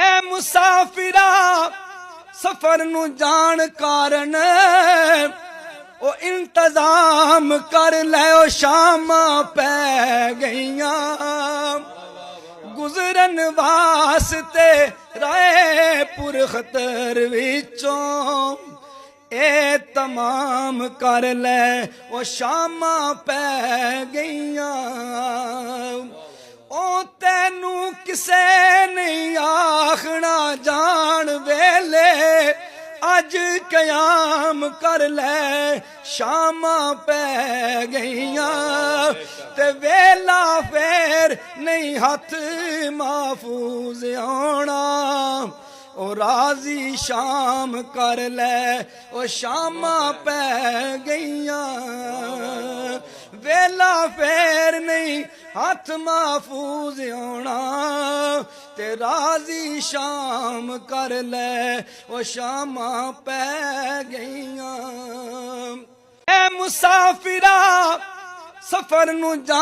ए मुसाफिरा सफर नू जान कारण ओ इंतजाम कर ले ओ शामा पै गईया गुजरन वास्ते राए पुर खतर विचों ए तमाम कर ले ओ शामा पै गईया ओ तेनू किसे नहीं आखना जान वेले अज कयाम कर ले शामा पै गईया ते वेला फेर नहीं हथ महफूज आना ओ राजी शाम कर ले ओ शामा पै गईया वेला फेर नहीं हथ महफूज आना ते राजी शाम कर ले ओ शामा पै गईया ए मुसाफिरा सफर नू जा